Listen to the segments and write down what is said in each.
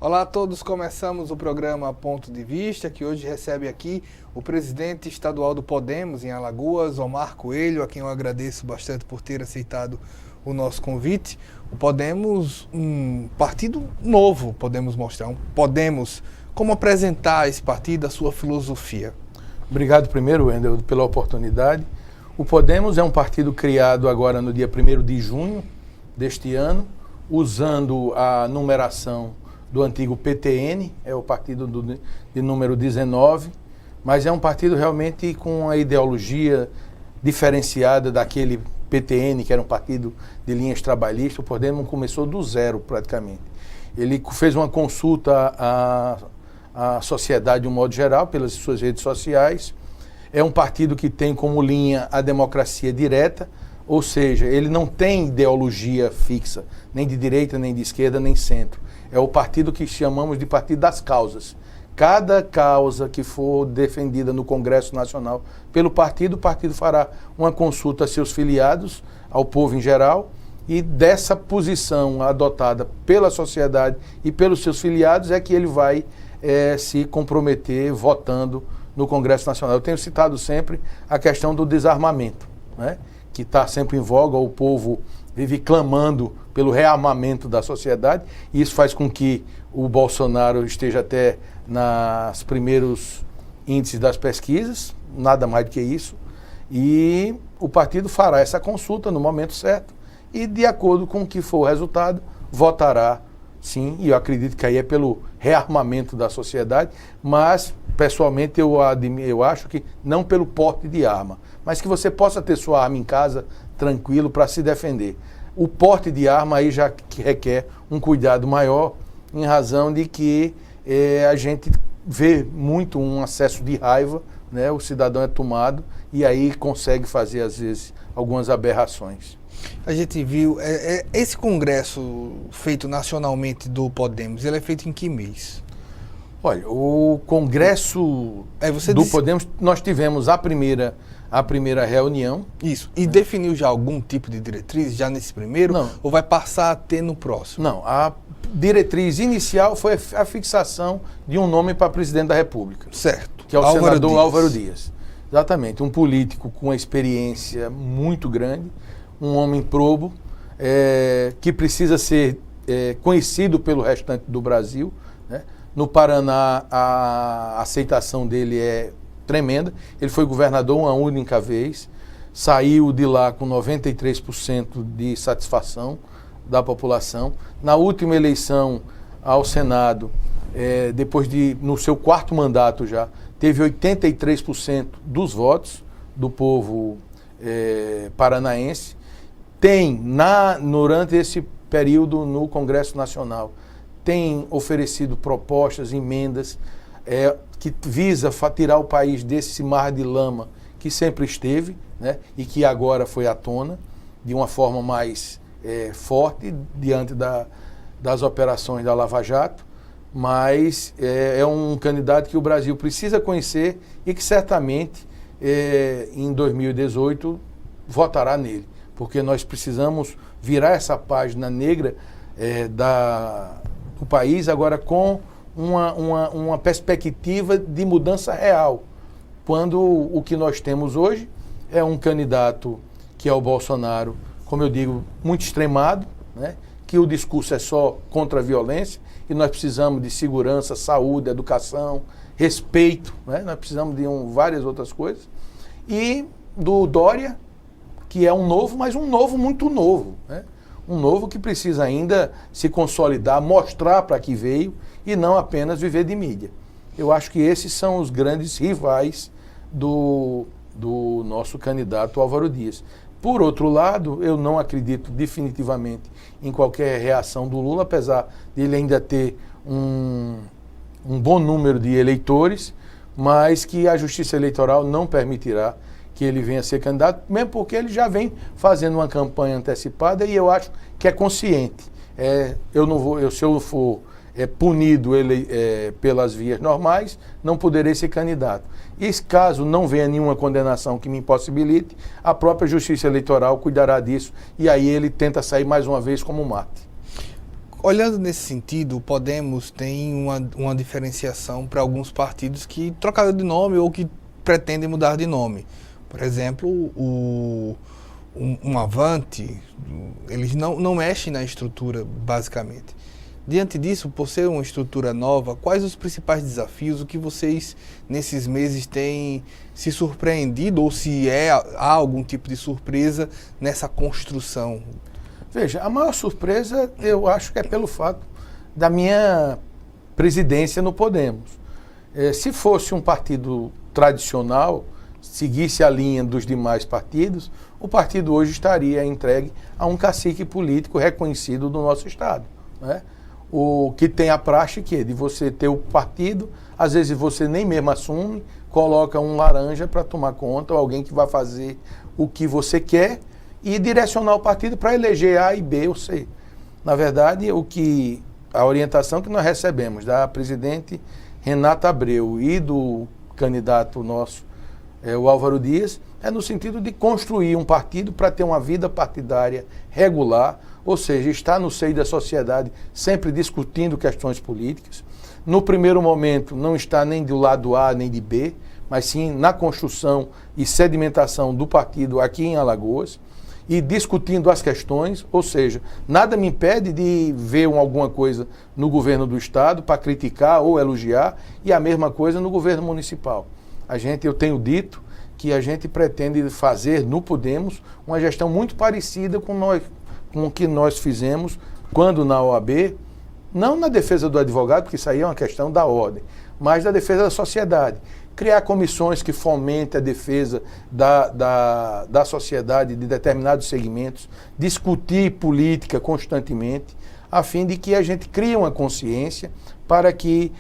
Olá a todos, começamos o programa Ponto de Vista, que hoje recebe aqui o presidente estadual do Podemos em Alagoas, Omar Coelho, a quem eu agradeço bastante por ter aceitado o nosso convite. O Podemos, um partido novo, podemos mostrar, como apresentar esse partido, a sua filosofia? Obrigado primeiro, Wendel, pela oportunidade. O Podemos é um partido criado agora no dia 1º de junho deste ano, usando a numeração do antigo PTN, é o partido de número 19, mas é um partido realmente com a ideologia diferenciada daquele PTN, que era um partido de linhas trabalhistas. O Podemos começou do zero praticamente. Ele fez uma consulta à sociedade de um modo geral, pelas suas redes sociais. É um partido que tem como linha a democracia direta, ou seja, ele não tem ideologia fixa, nem de direita, nem de esquerda, nem centro. É o partido que chamamos de partido das causas. Cada causa que for defendida no Congresso Nacional pelo partido, o partido fará uma consulta a seus filiados, ao povo em geral, e dessa posição adotada pela sociedade e pelos seus filiados é que ele vai se comprometer votando no Congresso Nacional. Eu tenho citado sempre a questão do desarmamento, né? Que está sempre em voga, o povo vive clamando pelo rearmamento da sociedade, e isso faz com que o Bolsonaro esteja até nos primeiros índices das pesquisas, nada mais do que isso, e o partido fará essa consulta no momento certo, e de acordo com o que for o resultado, votará sim, e eu acredito que aí é pelo rearmamento da sociedade, mas pessoalmente eu acho que não pelo porte de arma, mas que você possa ter sua arma em casa tranquilo para se defender. O porte de arma aí já requer um cuidado maior, em razão de que a gente vê muito um acesso de raiva, né? O cidadão é tomado e aí consegue fazer, às vezes, algumas aberrações. A gente viu, esse congresso feito nacionalmente do Podemos, ele é feito em que mês? Olha, o congresso do Podemos, nós tivemos a primeira reunião. Isso. E definiu já algum tipo de diretriz já nesse primeiro? Não. Ou vai passar a ter no próximo? Não. A diretriz inicial foi a fixação de um nome para presidente da República. Certo. Que é o senador Álvaro Dias. Exatamente. Um político com uma experiência muito grande, um homem probo, que precisa ser conhecido pelo restante do Brasil, né? No Paraná, a aceitação dele é tremenda. Ele foi governador uma única vez, saiu de lá com 93% de satisfação da população. Na última eleição ao Senado, no seu quarto mandato já, teve 83% dos votos do povo paranaense. Tem, durante esse período no Congresso Nacional, tem oferecido propostas, emendas, que visa tirar o país desse mar de lama que sempre esteve, né, e que agora foi à tona de uma forma mais forte diante das operações da Lava Jato, mas é um candidato que o Brasil precisa conhecer e que certamente em 2018 votará nele, porque nós precisamos virar essa página negra do país agora com uma perspectiva de mudança real, quando o que nós temos hoje é um candidato que é o Bolsonaro, como eu digo, muito extremado, né? Que o discurso é só contra a violência, e nós precisamos de segurança, saúde, educação, respeito, né? Nós precisamos de várias outras coisas, e do Dória, que é um novo, mas um novo muito novo, né? Um novo que precisa ainda se consolidar, mostrar para que veio, e não apenas viver de mídia. Eu acho que esses são os grandes rivais do nosso candidato Álvaro Dias. Por outro lado, eu não acredito definitivamente em qualquer reação do Lula, apesar de ele ainda ter um bom número de eleitores, mas que a Justiça Eleitoral não permitirá que ele venha a ser candidato, mesmo porque ele já vem fazendo uma campanha antecipada, e eu acho que é consciente. Se eu for punido pelas vias normais, não poderei ser candidato. E caso não venha nenhuma condenação que me impossibilite, a própria Justiça Eleitoral cuidará disso, e aí ele tenta sair mais uma vez como mate. olhando nesse sentido, o Podemos tem uma diferenciação para alguns partidos que trocaram de nome ou que pretendem mudar de nome. Por exemplo, um Avante, eles não mexem na estrutura, basicamente. Diante disso, por ser uma estrutura nova, quais os principais desafios, o que vocês, nesses meses, têm se surpreendido, ou se há algum tipo de surpresa nessa construção? Veja, a maior surpresa eu acho que é pelo fato da minha presidência no Podemos. Se fosse um partido tradicional, seguisse a linha dos demais partidos, o partido hoje estaria entregue a um cacique político reconhecido do nosso Estado, né? O que tem a praxe de você ter o partido, às vezes você nem mesmo assume, coloca um laranja para tomar conta, ou alguém que vai fazer o que você quer e direcionar o partido para eleger A e B ou C. Na verdade, a orientação que nós recebemos da presidente Renata Abreu e do candidato nosso, o Álvaro Dias, é no sentido de construir um partido para ter uma vida partidária regular, ou seja, estar no seio da sociedade sempre discutindo questões políticas. No primeiro momento, não está nem do lado A nem de B, mas sim na construção e sedimentação do partido aqui em Alagoas e discutindo as questões, ou seja, nada me impede de ver alguma coisa no governo do Estado para criticar ou elogiar e a mesma coisa no governo municipal. Eu tenho dito que a gente pretende fazer no Podemos uma gestão muito parecida com o que nós fizemos quando na OAB, não na defesa do advogado, porque isso aí é uma questão da ordem, mas da defesa da sociedade. Criar comissões que fomentem a defesa da sociedade de determinados segmentos, discutir política constantemente, a fim de que a gente crie uma consciência para que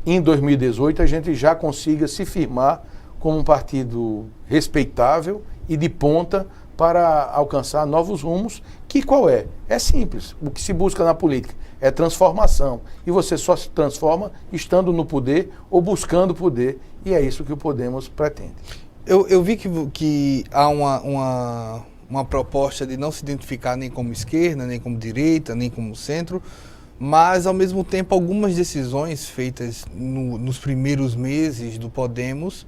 em 2018 a gente já consiga se firmar como um partido respeitável e de ponta para alcançar novos rumos, que qual é? É simples, o que se busca na política é transformação, e você só se transforma estando no poder ou buscando poder, e é isso que o Podemos pretende. Eu vi que há uma proposta de não se identificar nem como esquerda, nem como direita, nem como centro, mas ao mesmo tempo algumas decisões feitas nos primeiros meses do Podemos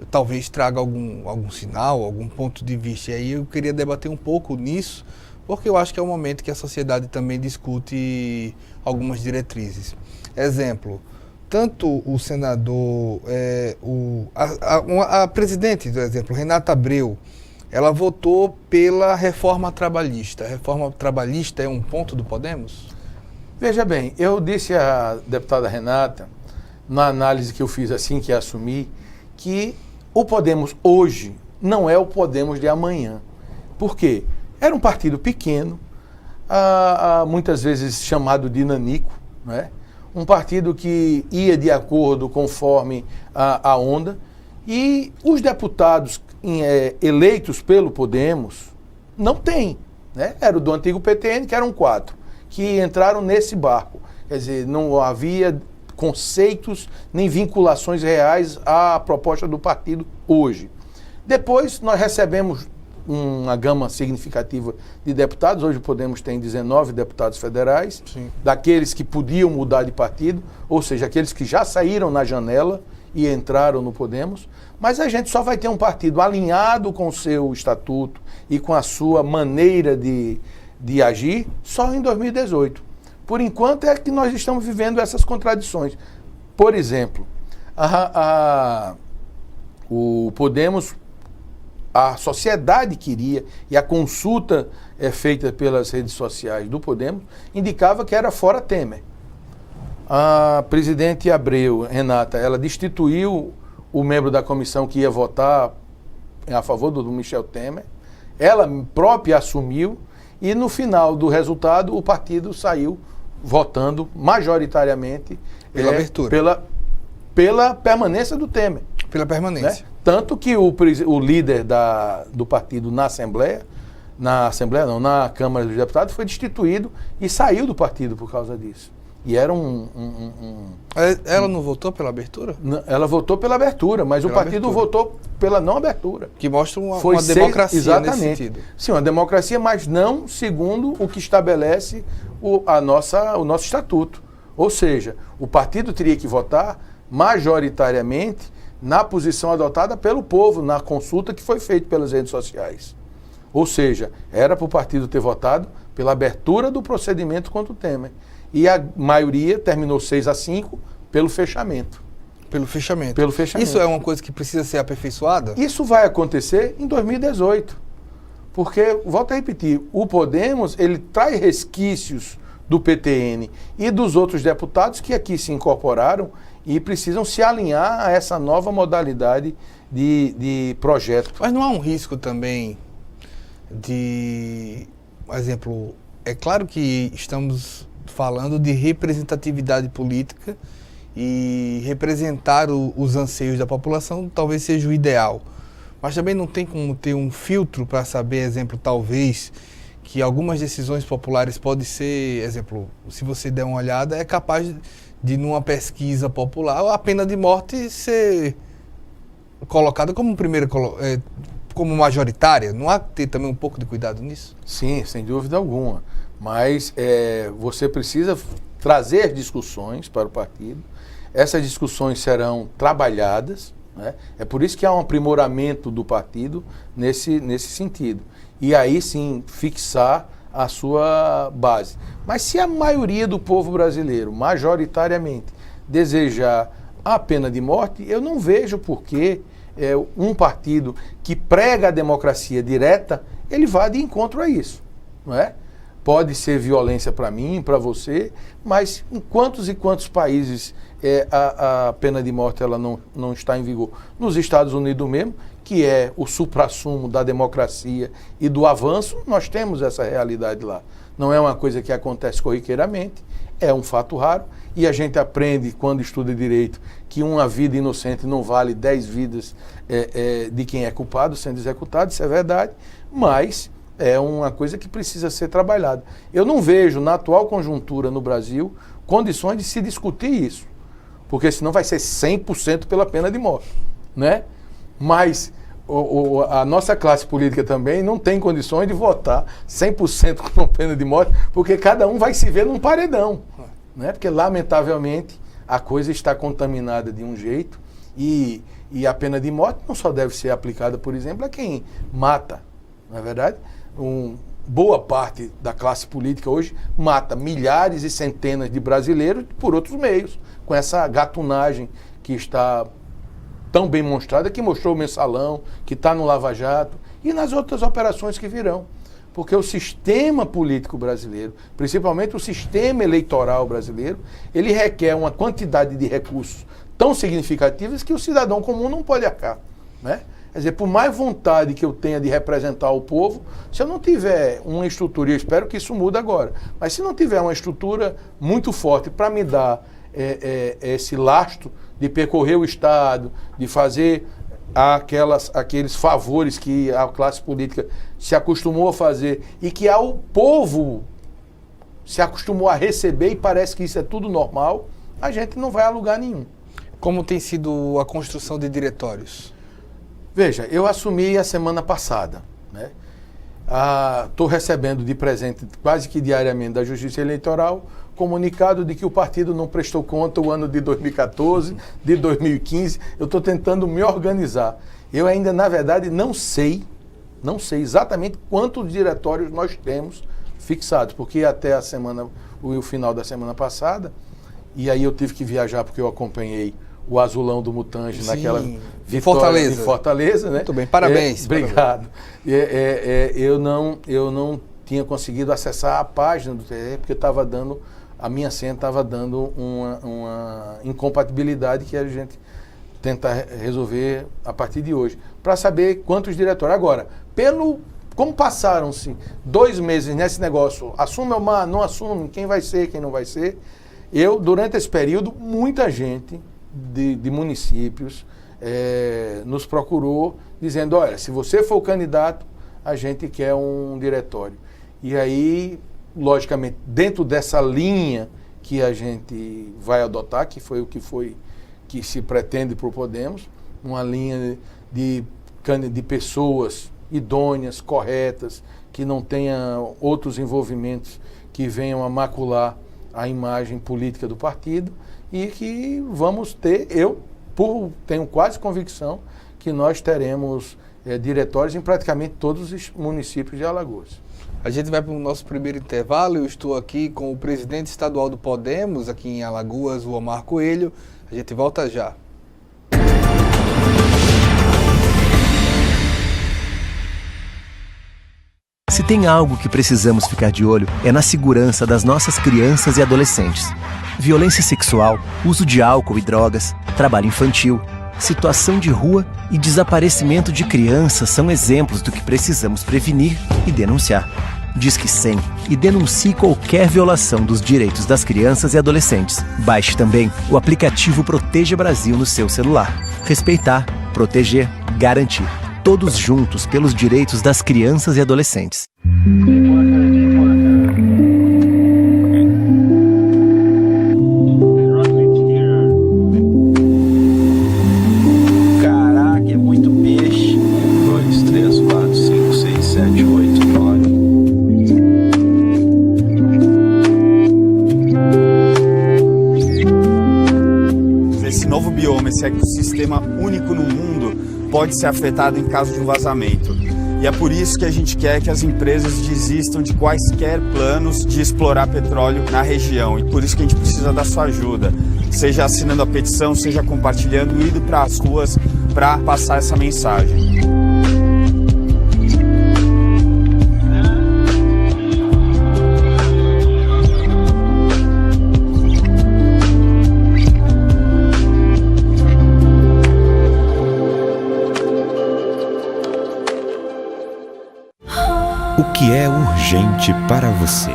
talvez traga algum sinal, algum ponto de vista. E aí eu queria debater um pouco nisso, porque eu acho que é um momento que a sociedade também discute algumas diretrizes. Exemplo, tanto o senador, a presidente, por exemplo, Renata Abreu, ela votou pela reforma trabalhista. A reforma trabalhista é um ponto do Podemos? Veja bem, eu disse à deputada Renata, na análise que eu fiz assim que assumi, que o Podemos hoje não é o Podemos de amanhã. Por quê? Era um partido pequeno, muitas vezes chamado de nanico, né? Um partido que ia de acordo conforme a onda, e os deputados eleitos pelo Podemos não têm, né? Era do antigo PTN, que eram 4, que entraram nesse barco. Quer dizer, não havia conceitos nem vinculações reais à proposta do partido hoje. Depois nós recebemos uma gama significativa de deputados. Hoje o Podemos tem 19 deputados federais. Sim. Daqueles que podiam mudar de partido, ou seja, aqueles que já saíram na janela e entraram no Podemos, mas a gente só vai ter um partido alinhado com o seu estatuto e com a sua maneira de agir só em 2018. Por enquanto é que nós estamos vivendo essas contradições. Por exemplo, o Podemos, a sociedade queria, e a consulta feita pelas redes sociais do Podemos, indicava que era fora Temer. A presidente Abreu, Renata, ela destituiu o membro da comissão que ia votar a favor do Michel Temer, ela própria assumiu, e no final do resultado o partido saiu votando majoritariamente pela abertura, pela permanência do Temer. Pela permanência. Né? Tanto que o líder do partido na Câmara dos Deputados foi destituído e saiu do partido por causa disso. E era Ela não votou pela abertura? Ela votou pela abertura, mas Pela o partido abertura. votou pela não abertura. Que mostra uma Foi democracia exatamente. nesse sentido. Sim, uma democracia, mas não segundo o que estabelece o nosso estatuto. Ou seja, o partido teria que votar majoritariamente na posição adotada pelo povo, na consulta que foi feita pelas redes sociais. Ou seja, era para o partido ter votado pela abertura do procedimento contra o Temer. E a maioria terminou 6-5 pelo fechamento. Pelo fechamento. Pelo fechamento. Isso é uma coisa que precisa ser aperfeiçoada? Isso vai acontecer em 2018. Porque, volto a repetir, o Podemos, ele traz resquícios do PTN e dos outros deputados que aqui se incorporaram e precisam se alinhar a essa nova modalidade de projeto. Mas não há um risco também de, por exemplo, é claro que estamos falando de representatividade política e representar os anseios da população talvez seja o ideal. Mas também não tem como ter um filtro para saber, exemplo, talvez, que algumas decisões populares podem ser, exemplo, se você der uma olhada, é capaz de numa pesquisa popular, a pena de morte ser colocada como como majoritária. Não há que ter também um pouco de cuidado nisso? Sim, sem dúvida alguma. Mas você precisa trazer discussões para o partido. Essas discussões serão trabalhadas, né? É por isso que há um aprimoramento do partido nesse sentido. E aí sim, fixar a sua base. Mas se a maioria do povo brasileiro, majoritariamente, desejar a pena de morte, eu não vejo por que um partido que prega a democracia direta, ele vá de encontro a isso, não é? Pode ser violência para mim, para você, mas em quantos e quantos países a pena de morte ela não está em vigor? Nos Estados Unidos mesmo, que é o suprassumo da democracia e do avanço, nós temos essa realidade lá. Não é uma coisa que acontece corriqueiramente, é um fato raro, e a gente aprende, quando estuda direito, que uma vida inocente não vale 10 vidas de quem é culpado sendo executado, isso é verdade, mas é uma coisa que precisa ser trabalhada. Eu não vejo, na atual conjuntura no Brasil, condições de se discutir isso, porque senão vai ser 100% pela pena de morte, né? Mas a nossa classe política também não tem condições de votar 100% com pena de morte, porque cada um vai se ver num paredão, né? Porque, lamentavelmente, a coisa está contaminada de um jeito e a pena de morte não só deve ser aplicada, por exemplo, a quem mata, não é verdade? Boa parte da classe política hoje mata milhares e centenas de brasileiros por outros meios, com essa gatunagem que está tão bem mostrada, que mostrou o Mensalão, que está no Lava Jato e nas outras operações que virão. Porque o sistema político brasileiro, principalmente o sistema eleitoral brasileiro, ele requer uma quantidade de recursos tão significativas que o cidadão comum não pode arcar, né? Quer dizer, por mais vontade que eu tenha de representar o povo, se eu não tiver uma estrutura, e eu espero que isso mude agora, mas se não tiver uma estrutura muito forte para me dar esse lastro de percorrer o Estado, de fazer aqueles favores que a classe política se acostumou a fazer e que o povo se acostumou a receber e parece que isso é tudo normal, a gente não vai a lugar nenhum. Como tem sido a construção de diretórios? Veja, eu assumi a semana passada, né? Estou recebendo de presente quase que diariamente da Justiça Eleitoral comunicado de que o partido não prestou conta o ano de 2014, de 2015. Eu estou tentando me organizar. Eu ainda, na verdade, não sei exatamente quantos diretórios nós temos fixados, porque até o final da semana passada, e aí eu tive que viajar porque eu acompanhei o azulão do Mutange naquela vitória de Fortaleza, né? Muito bem, parabéns. Obrigado. Eu não tinha conseguido acessar a página do TRE porque a minha senha estava dando uma incompatibilidade que a gente tenta resolver a partir de hoje, para saber quantos diretórios. Agora, como passaram-se 2 meses nesse negócio, assume ou não assume, quem vai ser, quem não vai ser, durante esse período, muita gente de municípios nos procurou dizendo, olha, se você for o candidato, a gente quer um diretório. E aí, logicamente, dentro dessa linha, que a gente vai adotar, que se pretende para o Podemos, uma linha de pessoas idôneas, corretas, que não tenham outros envolvimentos que venham a macular a imagem política do partido, e que vamos ter, tenho quase convicção que nós teremos diretórios em praticamente todos os municípios de Alagoas. A gente vai para o nosso primeiro intervalo. Eu estou aqui com o presidente estadual do Podemos, aqui em Alagoas, o Omar Coelho. A gente volta já. Se tem algo que precisamos ficar de olho, é na segurança das nossas crianças e adolescentes. Violência sexual, uso de álcool e drogas, trabalho infantil, situação de rua e desaparecimento de crianças são exemplos do que precisamos prevenir e denunciar. Disque 100 e denuncie qualquer violação dos direitos das crianças e adolescentes. Baixe também o aplicativo Proteja Brasil no seu celular. Respeitar, proteger, garantir. Todos juntos pelos direitos das crianças e adolescentes. Caraca, é muito peixe. 2, 3, 4, 5, 6, 7, 8, 9. Esse novo bioma, esse ecossistema único no mundo, pode ser afetado em caso de um vazamento. E é por isso que a gente quer que as empresas desistam de quaisquer planos de explorar petróleo na região. E por isso que a gente precisa da sua ajuda. Seja assinando a petição, seja compartilhando, indo para as ruas para passar essa mensagem. O que é urgente para você?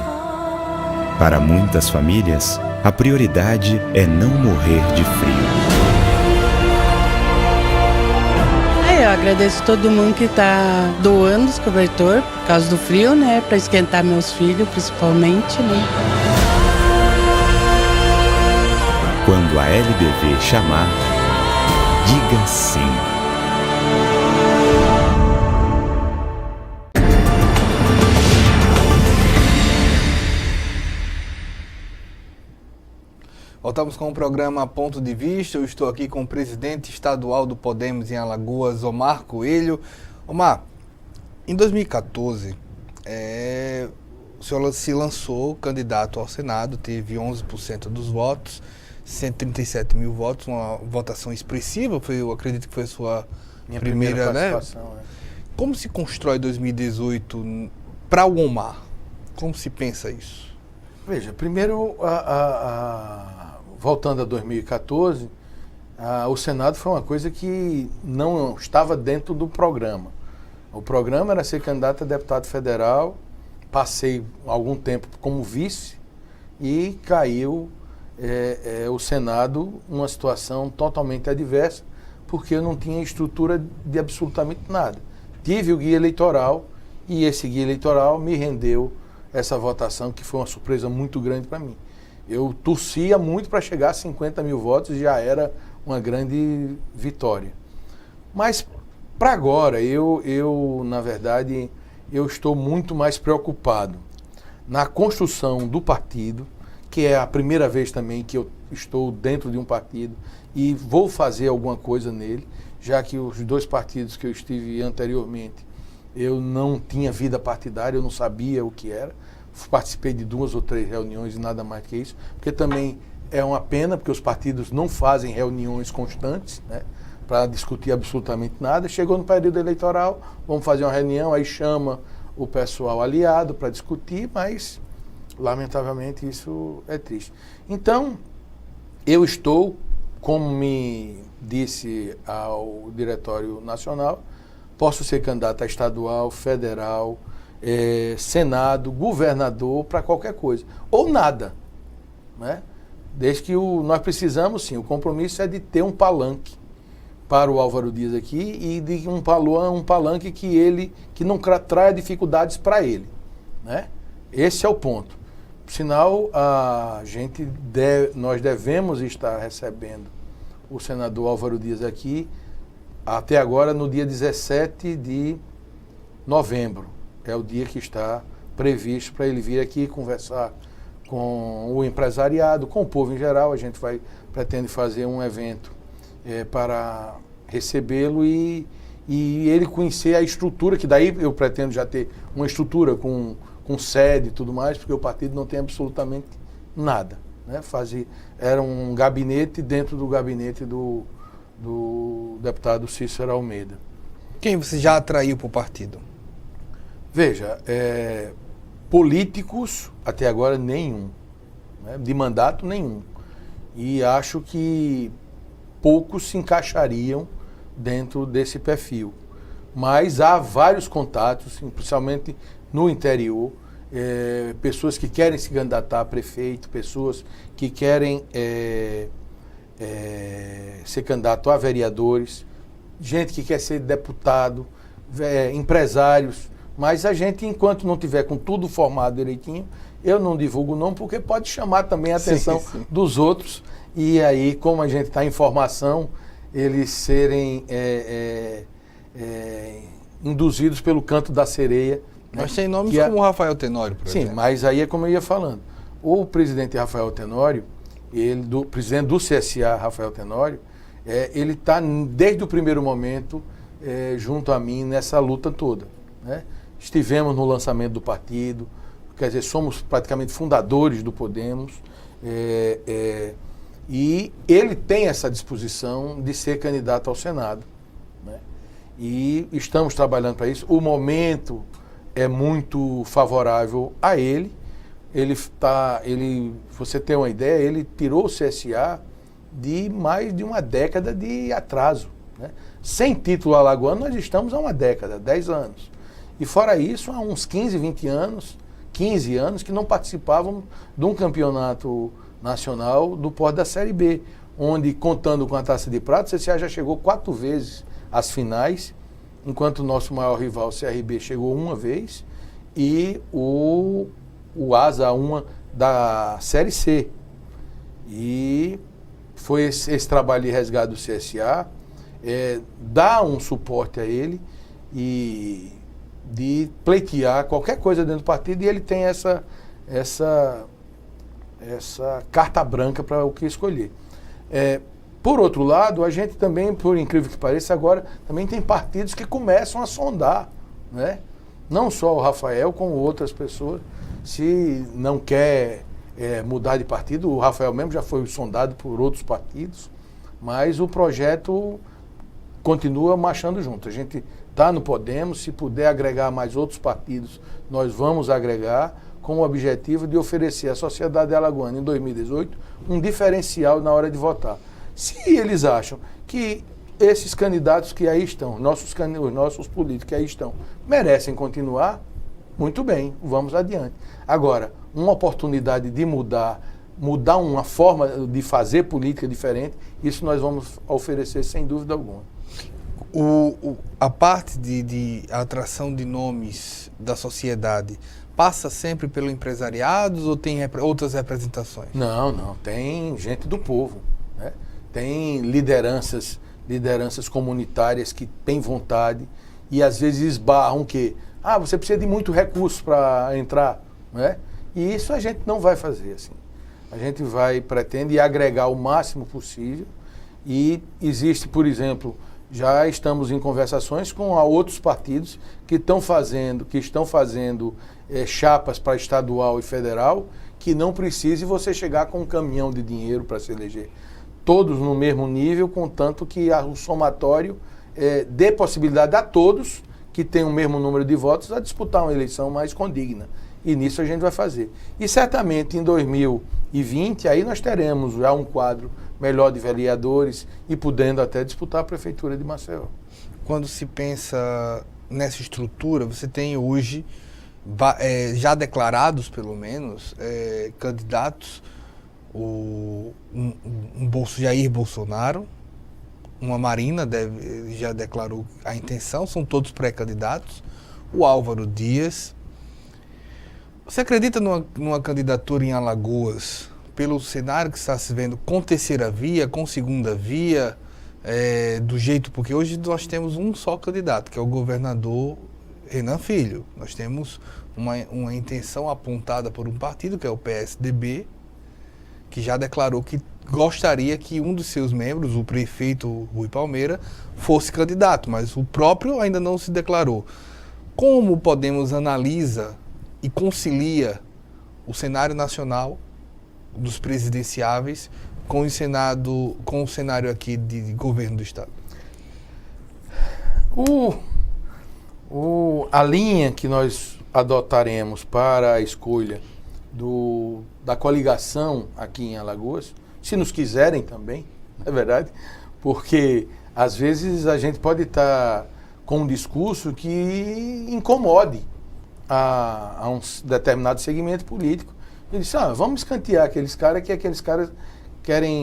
Para muitas famílias, a prioridade é não morrer de frio. Eu agradeço todo mundo que está doando os cobertor por causa do frio, né? Para esquentar meus filhos, principalmente, né? Quando a LBV chamar, diga sim. Voltamos com o programa Ponto de Vista. Eu estou aqui com o presidente estadual do Podemos em Alagoas, Omar Coelho. Omar, em 2014, o senhor se lançou candidato ao Senado, teve 11% dos votos, 137 mil votos, uma votação expressiva, eu acredito que foi a sua primeira participação. Né? Como se constrói 2018 para o Omar? Como se pensa isso? Veja, primeiro, voltando a 2014, o Senado foi uma coisa que não estava dentro do programa. O programa era ser candidato a deputado federal, passei algum tempo como vice e caiu o Senado numa situação totalmente adversa, porque eu não tinha estrutura de absolutamente nada. Tive o guia eleitoral e esse guia eleitoral me rendeu essa votação, que foi uma surpresa muito grande para mim. Eu torcia muito para chegar a 50 mil votos e já era uma grande vitória. Mas, para agora, na verdade, eu estou muito mais preocupado na construção do partido, que é a primeira vez também que eu estou dentro de um partido e vou fazer alguma coisa nele, já que os dois partidos que eu estive anteriormente, eu não tinha vida partidária, eu não sabia o que era. Participei de 2 ou 3 reuniões e nada mais que isso, porque também é uma pena, porque os partidos não fazem reuniões constantes, né, para discutir absolutamente nada. Chegou no período eleitoral, vamos fazer uma reunião, aí chama o pessoal aliado para discutir, mas lamentavelmente isso é triste. Então, eu estou, como me disse ao Diretório Nacional, posso ser candidato a estadual, federal, Senado, governador, para qualquer coisa. Ou nada. Né? Desde que nós precisamos, sim, o compromisso é de ter um palanque para o Álvaro Dias aqui e de um palanque que não traia dificuldades para ele. Né? Esse é o ponto. Sinal, nós devemos estar recebendo o senador Álvaro Dias aqui até agora no dia 17 de novembro. É o dia que está previsto para ele vir aqui conversar com o empresariado, com o povo em geral. A gente pretende fazer um evento para recebê-lo e ele conhecer a estrutura, que daí eu pretendo já ter uma estrutura com sede e tudo mais, porque o partido não tem absolutamente nada. Né? Era um gabinete dentro do gabinete do deputado Cícero Almeida. Quem você já atraiu para o partido? Veja, políticos, até agora nenhum, né? De mandato nenhum. E acho que poucos se encaixariam dentro desse perfil. Mas há vários contatos, principalmente no interior, pessoas que querem se candidatar a prefeito, pessoas que querem ser candidato a vereadores, gente que quer ser deputado, empresários. Mas a gente, enquanto não tiver com tudo formado direitinho, eu não divulgo o nome, porque pode chamar também a atenção dos outros. E aí, como a gente está em formação, eles serem induzidos pelo canto da sereia. Mas tem nomes como o Rafael Tenório, por exemplo. Sim, mas aí é como eu ia falando. O presidente Rafael Tenório, presidente do CSA, Rafael Tenório, ele está desde o primeiro momento junto a mim nessa luta toda. Né? Estivemos no lançamento do partido, quer dizer, somos praticamente fundadores do Podemos, e ele tem essa disposição de ser candidato ao Senado. Né? E estamos trabalhando para isso. O momento é muito favorável a ele. Você tem uma ideia, ele tirou o CSA de mais de uma década de atraso. Né? Sem título alagoano, nós estamos há uma década, 10 anos. E fora isso, há uns 15 anos que não participavam de um campeonato nacional do porte da Série B, onde, contando com a Taça de Prata, o CSA já chegou 4 vezes às finais, enquanto o nosso maior rival, o CRB, chegou uma vez, e o Asa uma da Série C. E foi esse trabalho de resgate do CSA, dar um suporte a ele e de pleitear qualquer coisa dentro do partido, e ele tem essa carta branca para o que escolher. Por outro lado, a gente também, por incrível que pareça, agora também tem partidos que começam a sondar, né? Não só o Rafael, como outras pessoas. Se não quer mudar de partido, o Rafael mesmo já foi sondado por outros partidos, mas o projeto continua marchando junto. A gente está no Podemos, se puder agregar mais outros partidos, nós vamos agregar, com o objetivo de oferecer à sociedade alagoana, em 2018, um diferencial na hora de votar. Se eles acham que esses candidatos que aí estão, os nossos políticos que aí estão, merecem continuar, muito bem, vamos adiante. Agora, uma oportunidade de mudar uma forma de fazer política diferente, isso nós vamos oferecer sem dúvida alguma. A parte de atração de nomes da sociedade passa sempre pelo empresariado ou tem outras representações? Não, tem gente do povo, né? Tem lideranças comunitárias que têm vontade e às vezes esbarram que você precisa de muito recurso para entrar, né? E isso a gente não vai fazer assim. A gente pretende agregar o máximo possível, e existe, por exemplo, já estamos em conversações com outros partidos que estão fazendo chapas para estadual e federal, que não precise você chegar com um caminhão de dinheiro para se eleger. Todos no mesmo nível, contanto que o somatório dê possibilidade a todos que têm o mesmo número de votos a disputar uma eleição mais condigna. E nisso a gente vai fazer. E certamente em 2020, aí nós teremos já um quadro melhor de vereadores e podendo até disputar a prefeitura de Maceió. Quando se pensa nessa estrutura, você tem hoje, já declarados pelo menos, candidatos, um Jair Bolsonaro, uma Marina já declarou a intenção, são todos pré-candidatos, o Álvaro Dias, Você acredita numa candidatura em Alagoas, pelo cenário que está se vendo, com terceira via, com segunda via, do jeito... Porque hoje nós temos um só candidato, que é o governador Renan Filho. Nós temos uma intenção apontada por um partido, que é o PSDB, que já declarou que gostaria que um dos seus membros, o prefeito Rui Palmeira, fosse candidato, mas o próprio ainda não se declarou. Como o Podemos analisa e concilia o cenário nacional dos presidenciáveis com o cenário aqui de governo do Estado? A linha que nós adotaremos para a escolha da coligação aqui em Alagoas, se nos quiserem também, é verdade, porque às vezes a gente pode estar com um discurso que incomode a um determinado segmento político. Ele disse, vamos escantear aqueles caras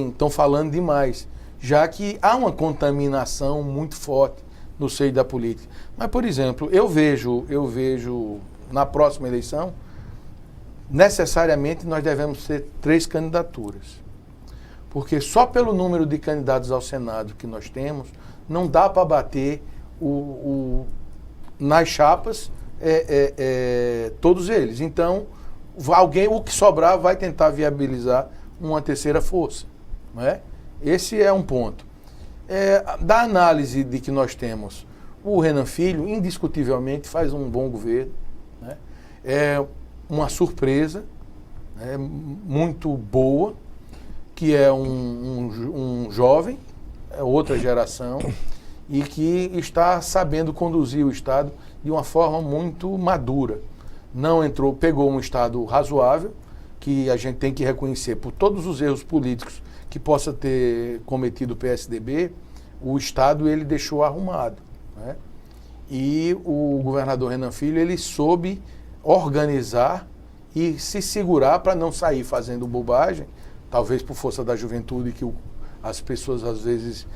estão falando demais, já que há uma contaminação muito forte no seio da política. Mas, por exemplo, eu vejo na próxima eleição, necessariamente nós devemos ter 3 candidaturas. Porque só pelo número de candidatos ao Senado que nós temos, não dá para bater nas chapas todos eles. Então, o que sobrar vai tentar viabilizar uma terceira força. Não é? Esse é um ponto. Da análise de que nós temos, o Renan Filho, indiscutivelmente, faz um bom governo. Né? É uma surpresa muito boa, que é um jovem, outra geração, e que está sabendo conduzir o Estado de uma forma muito madura. Pegou um Estado razoável, que a gente tem que reconhecer por todos os erros políticos que possa ter cometido o PSDB, o Estado ele deixou arrumado. Né? E o governador Renan Filho, ele soube organizar e se segurar para não sair fazendo bobagem, talvez por força da juventude, que as pessoas às vezes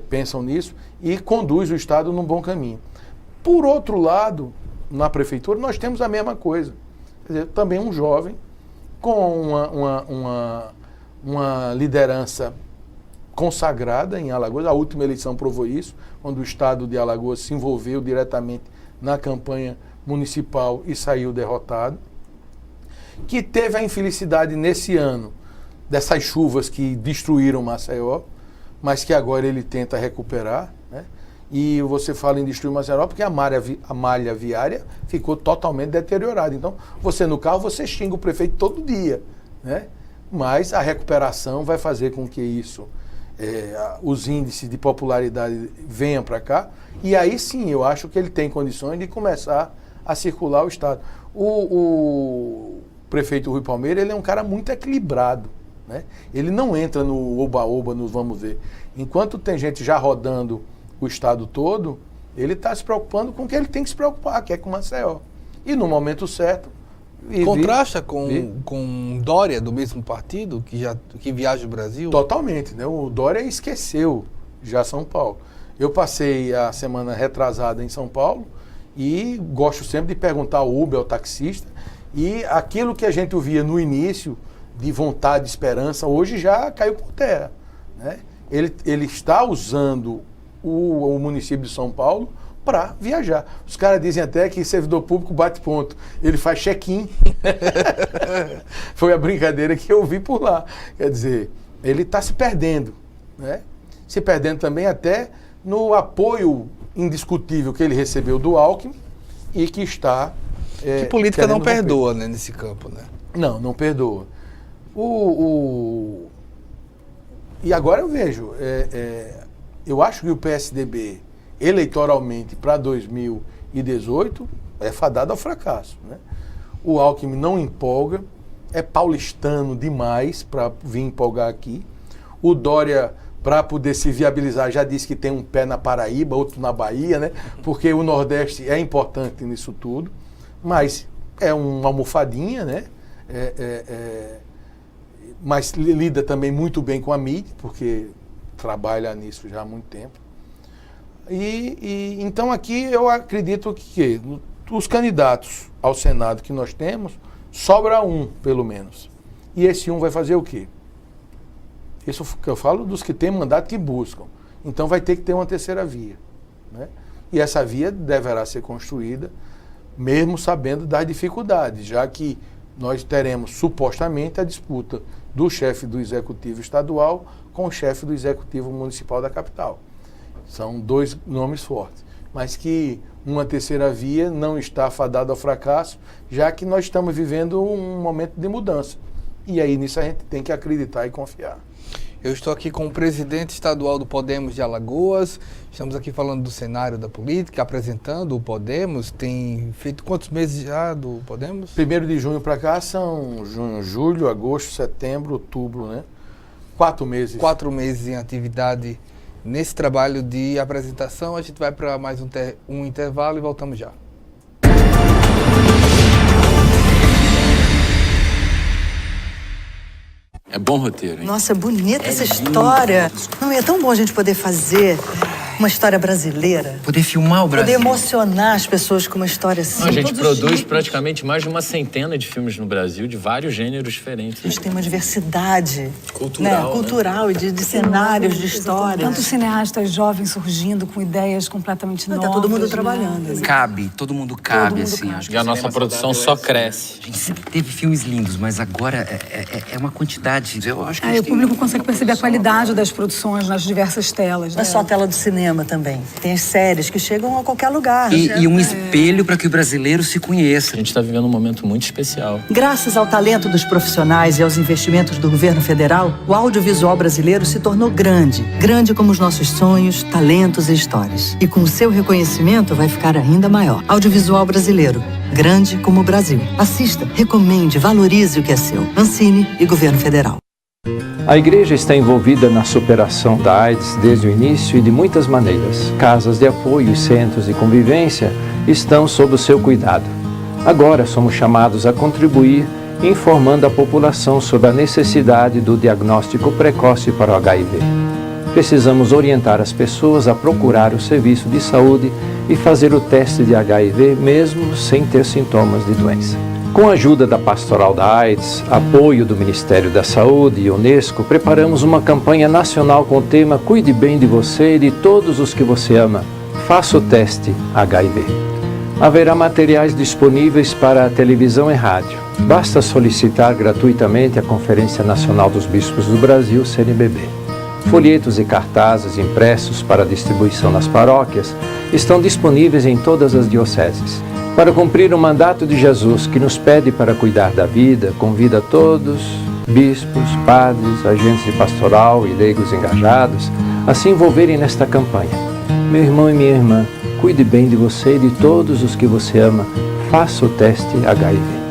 pensam nisso, e conduz o Estado num bom caminho. Por outro lado, na prefeitura, nós temos a mesma coisa. Quer dizer, também um jovem com uma liderança consagrada em Alagoas. A última eleição provou isso, quando o Estado de Alagoas se envolveu diretamente na campanha municipal e saiu derrotado. Que teve a infelicidade nesse ano dessas chuvas que destruíram Maceió, mas que agora ele tenta recuperar, né? E você fala em destruir Maceió porque a malha viária ficou totalmente deteriorada. Então, você no carro, você xinga o prefeito todo dia, né? Mas a recuperação vai fazer com que os índices de popularidade venham para cá, e aí sim eu acho que ele tem condições de começar a circular o Estado. O prefeito Rui Palmeira, ele é um cara muito equilibrado, né? Ele não entra no oba-oba, no vamos ver. Enquanto tem gente já rodando o Estado todo, ele está se preocupando com o que ele tem que se preocupar, que é com Maceió. E no momento certo... Contrasta com Dória, do mesmo partido, que viaja o Brasil? Totalmente, né? O Dória esqueceu já São Paulo. Eu passei a semana retrasada em São Paulo e gosto sempre de perguntar ao Uber, ao taxista, e aquilo que a gente ouvia no início, de vontade, de esperança, hoje já caiu por terra, né? Ele está usando o município de São Paulo para viajar. Os caras dizem até que servidor público bate ponto. Ele faz check-in. Foi a brincadeira que eu vi por lá. Quer dizer, ele está se perdendo, né? Se perdendo também até no apoio indiscutível que ele recebeu do Alckmin e que está... que política não perdoa, né, nesse campo, né? Não perdoa. E agora eu vejo, eu acho que o PSDB, eleitoralmente, para 2018, é fadado ao fracasso, né? O Alckmin não empolga, é paulistano demais para vir empolgar aqui. O Dória, para poder se viabilizar, já disse que tem um pé na Paraíba, outro na Bahia, né? Porque o Nordeste é importante nisso tudo, mas é uma almofadinha, né? Mas lida também muito bem com a mídia, porque trabalha nisso já há muito tempo. Então aqui eu acredito que os candidatos ao Senado que nós temos sobra um, pelo menos. E esse um vai fazer o quê? Isso que eu falo dos que têm mandato que buscam. Então vai ter que ter uma terceira via, né? E essa via deverá ser construída mesmo sabendo das dificuldades, já que nós teremos supostamente a disputa do chefe do executivo estadual com o chefe do executivo municipal da capital. São dois nomes fortes, mas que uma terceira via não está fadada ao fracasso, já que nós estamos vivendo um momento de mudança. E aí nisso a gente tem que acreditar e confiar. Eu estou aqui com o presidente estadual do Podemos de Alagoas. Estamos aqui falando do cenário da política, apresentando o Podemos. Tem feito quantos meses já do Podemos? 1º de junho para cá são junho, julho, agosto, setembro, outubro, né? 4 meses. 4 meses em atividade nesse trabalho de apresentação. A gente vai para mais um intervalo e voltamos já. É bom roteiro, hein? Nossa, bonita essa história. Não, é tão bom a gente poder fazer uma história brasileira. Poder filmar o Brasil. Poder emocionar as pessoas com uma história assim. A gente produz praticamente mais de uma centena de filmes no Brasil, de vários gêneros diferentes. A gente tem uma diversidade cultural, né? Cultural e de cenários, de histórias. Tantos cineastas jovens surgindo com ideias completamente novas. Tá todo mundo trabalhando. Né? Cabe, todo mundo cabe, assim. Acho que a nossa produção só cresce. A gente sempre teve filmes lindos, mas agora é uma quantidade. Eu acho que o público consegue perceber a qualidade das produções nas diversas telas. Não é só a tela do cinema também. Tem as séries que chegam a qualquer lugar. E um espelho para que o brasileiro se conheça. A gente está vivendo um momento muito especial. Graças ao talento dos profissionais e aos investimentos do governo federal, o audiovisual brasileiro se tornou grande. Grande como os nossos sonhos, talentos e histórias. E com o seu reconhecimento vai ficar ainda maior. Audiovisual brasileiro. Grande como o Brasil. Assista, recomende, valorize o que é seu. Ancine e Governo Federal. A igreja está envolvida na superação da AIDS desde o início e de muitas maneiras. Casas de apoio e centros de convivência estão sob o seu cuidado. Agora somos chamados a contribuir informando a população sobre a necessidade do diagnóstico precoce para o HIV. Precisamos orientar as pessoas a procurar o serviço de saúde e fazer o teste de HIV mesmo sem ter sintomas de doença. Com a ajuda da Pastoral da AIDS, apoio do Ministério da Saúde e Unesco, preparamos uma campanha nacional com o tema Cuide bem de você e de todos os que você ama. Faça o teste HIV. Haverá materiais disponíveis para a televisão e rádio. Basta solicitar gratuitamente a Conferência Nacional dos Bispos do Brasil, CNBB. Folhetos e cartazes impressos para distribuição nas paróquias estão disponíveis em todas as dioceses. Para cumprir o mandato de Jesus, que nos pede para cuidar da vida, convida todos, bispos, padres, agentes de pastoral e leigos engajados, a se envolverem nesta campanha. Meu irmão e minha irmã, cuide bem de você e de todos os que você ama. Faça o teste HIV.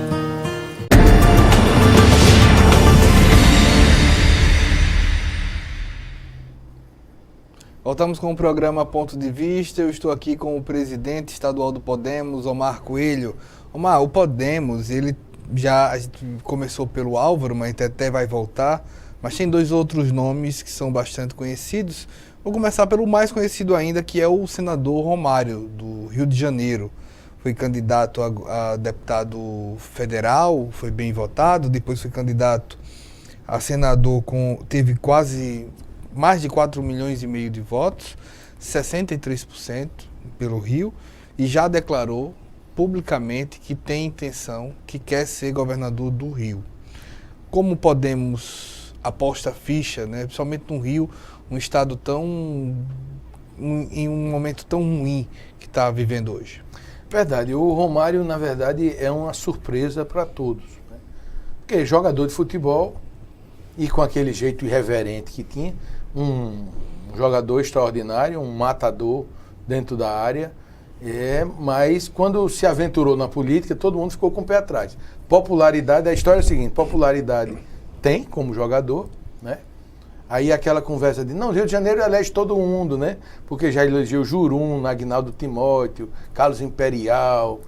Voltamos com o programa Ponto de Vista. Eu estou aqui com o presidente estadual do Podemos, Omar Coelho. Omar, o Podemos, a gente começou pelo Álvaro, mas até vai voltar, mas tem 2 outros nomes que são bastante conhecidos. Vou começar pelo mais conhecido ainda, que é o senador Romário, do Rio de Janeiro. Foi candidato a deputado federal, foi bem votado, depois foi candidato a senador, teve mais de 4,5 milhões de votos, 63% pelo Rio, e já declarou publicamente que tem intenção, que quer ser governador do Rio. Como Podemos aposta ficha, né, principalmente no Rio, um estado em um momento tão ruim que está vivendo hoje? Verdade, o Romário, na verdade, é uma surpresa para todos, né? Porque jogador de futebol e com aquele jeito irreverente que tinha, um jogador extraordinário, um matador dentro da área, mas quando se aventurou na política, todo mundo ficou com o pé atrás. Popularidade, a história é a seguinte, popularidade tem como jogador, né? Aí aquela conversa de, não, Rio de Janeiro elege todo mundo, né? Porque já elegeu Jurum, Aguinaldo Timóteo, Carlos Imperial,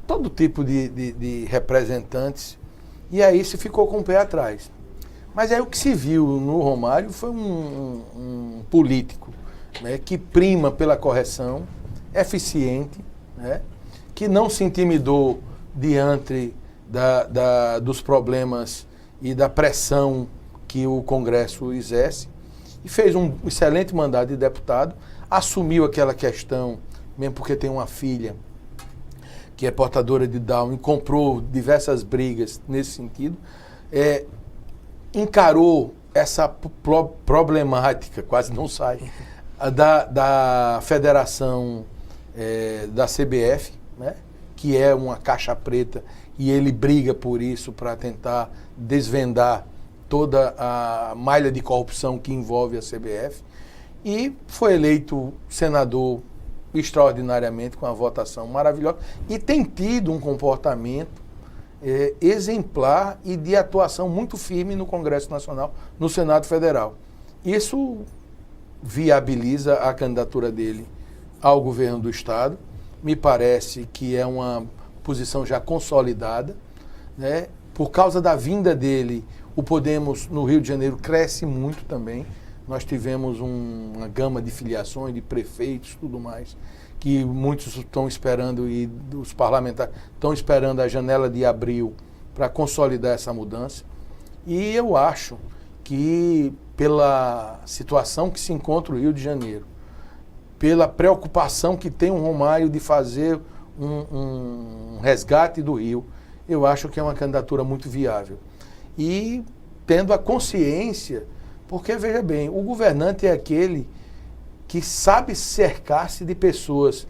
todo tipo de representantes, e aí se ficou com o pé atrás. Mas aí o que se viu no Romário foi um político, né, que prima pela correção, eficiente, né, que não se intimidou diante dos problemas e da pressão que o Congresso exerce, e fez um excelente mandato de deputado, assumiu aquela questão, mesmo porque tem uma filha que é portadora de Down, e comprou diversas brigas nesse sentido, encarou essa problemática, quase não sai, da federação da CBF, né, que é uma caixa preta, e ele briga por isso para tentar desvendar toda a malha de corrupção que envolve a CBF, e foi eleito senador extraordinariamente, com uma votação maravilhosa, e tem tido um comportamento exemplar e de atuação muito firme no Congresso Nacional, no Senado Federal. Isso viabiliza a candidatura dele ao governo do Estado. Me parece que é uma posição já consolidada, né? Por causa da vinda dele, o Podemos no Rio de Janeiro cresce muito também. Nós tivemos uma gama de filiações, de prefeitos, tudo mais, que muitos estão esperando, e os parlamentares estão esperando a janela de abril para consolidar essa mudança. E eu acho que, pela situação que se encontra o Rio de Janeiro, pela preocupação que tem o Romário de fazer um resgate do Rio, eu acho que é uma candidatura muito viável. E tendo a consciência, porque, veja bem, o governante é aquele que sabe cercar-se de pessoas